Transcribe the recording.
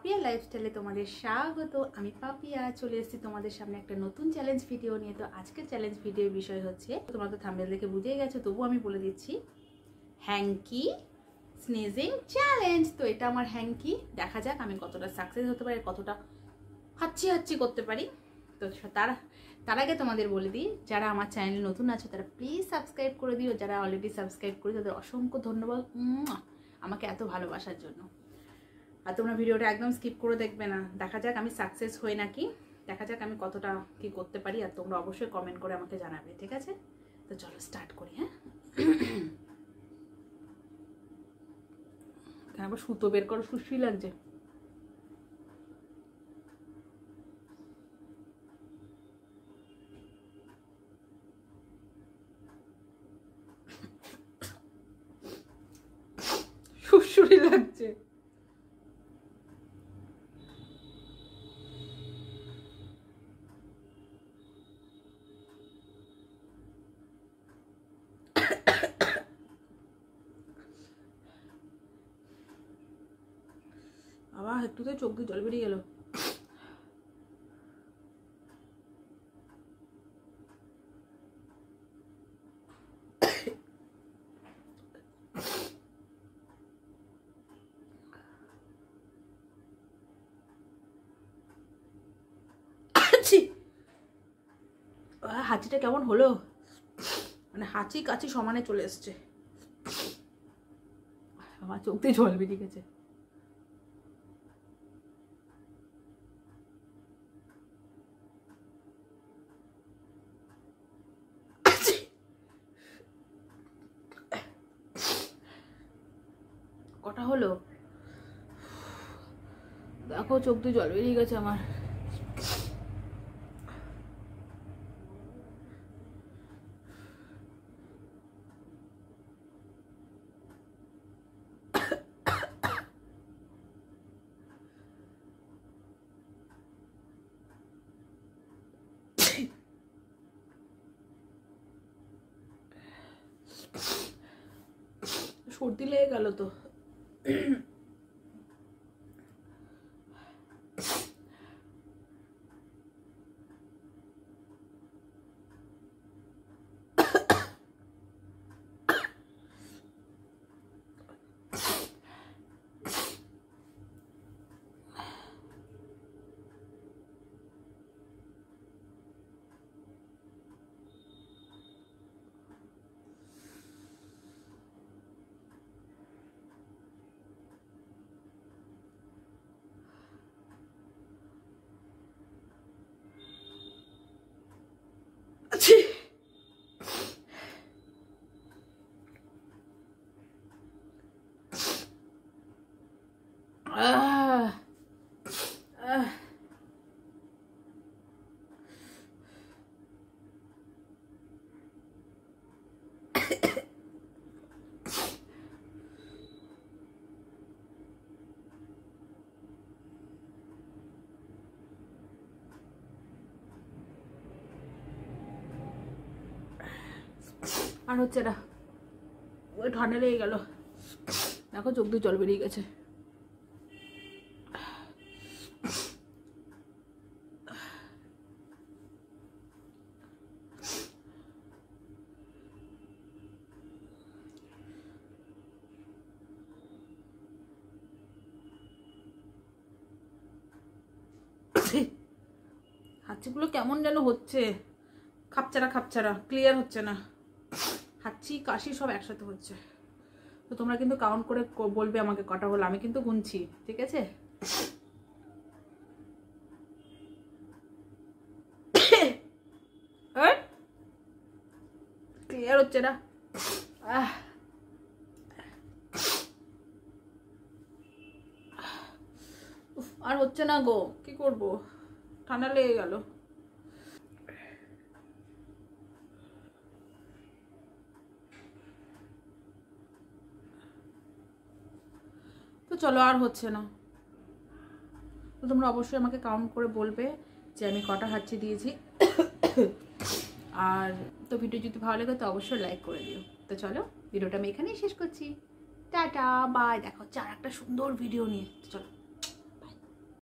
পাপিয়া লাইফস্টাইলে তোমাদের স্বাগত। আমি পাপিয়া চলে এসেছি তোমাদের সামনে একটা নতুন চ্যালেঞ্জ ভিডিও নিয়ে। তো আজকের চ্যালেঞ্জ ভিডিওর বিষয় হচ্ছে, তোমরা তো থাম্বনেল দেখে বুঝেই গেছো, তবু আমি বলে দিচ্ছি, হ্যাঙ্কি স্নেজিং চ্যালেঞ্জ। তো এটা আমার হ্যাঙ্কি, দেখা যাক আমি কতটা সাকসেস হতে পারি, কতটা হাচ্ছি করতে পারি। তো তার আগে তোমাদের বলে দিই, যারা আমার চ্যানেলে নতুন আছো তারা প্লিজ সাবস্ক্রাইব করে দিও। যারা অলরেডি সাবস্ক্রাইব করে তাদের অসংখ্য ধন্যবাদ আমাকে এত ভালোবাসার জন্য। আর তোমরা ভিডিওটা একদম স্কিপ করে দেখবে না। দেখা যাক আমি সাকসেস হই নাকি, দেখা যাক আমি কতটা কি করতে পারি। আর তোমরা অবশ্যই কমেন্ট করে আমাকে জানাবে, ঠিক আছে? তো চলো স্টার্ট করি। হ্যাঁ, আবার সুতো বের করো, সুশ্রী লাগছে। সুশ্রী লাগছে। আবার একটুতে চোখ দিয়ে জল বেরিয়ে গেল। হাঁচিটা কেমন হলো, মানে হাঁচি কাচি সমানে চলে এসছে। আমার চোখ দিয়ে জল বেরিয়ে গেছে। কটা হলো দেখো, চোখ দিয়ে জল বেরিয়ে গেছে আমার। সর্দি লেগে গেল তো। আর হচ্ছে না, ওই ঠান্ডা লেগে গেল। দেখো চোখ দিয়ে জল বেরিয়ে গেছে। হাঁচিগুলো কেমন যেন হচ্ছে, খাপচারা ক্লিয়ার হচ্ছে না। হাঁচি কাশি সব একসাথে হচ্ছে। তো তোমরা কিন্তু কাউন্ট করে বলবে আমাকে কটা হলো, আমি কিন্তু গুনছি, ঠিক আছে? ক্লিয়ার হচ্ছে না। আর হচ্ছে না গো, কি করবো, ঠান্ডা লেগে গেল। তো চলো, আর হচ্ছে না। তো তোমরা অবশ্যই আমাকে কাউন্ট করে বলবে যে আমি কটা হাঁচি দিয়েছি। আর তো ভিডিও যদি ভালো লাগে তো অবশ্যই লাইক করে দিও। তো চলো, ভিডিওটা আমি এখানেই শেষ করছি। টাটা বাই, দেখা হচ্ছে আর একটা সুন্দর ভিডিও নিয়ে। চলো।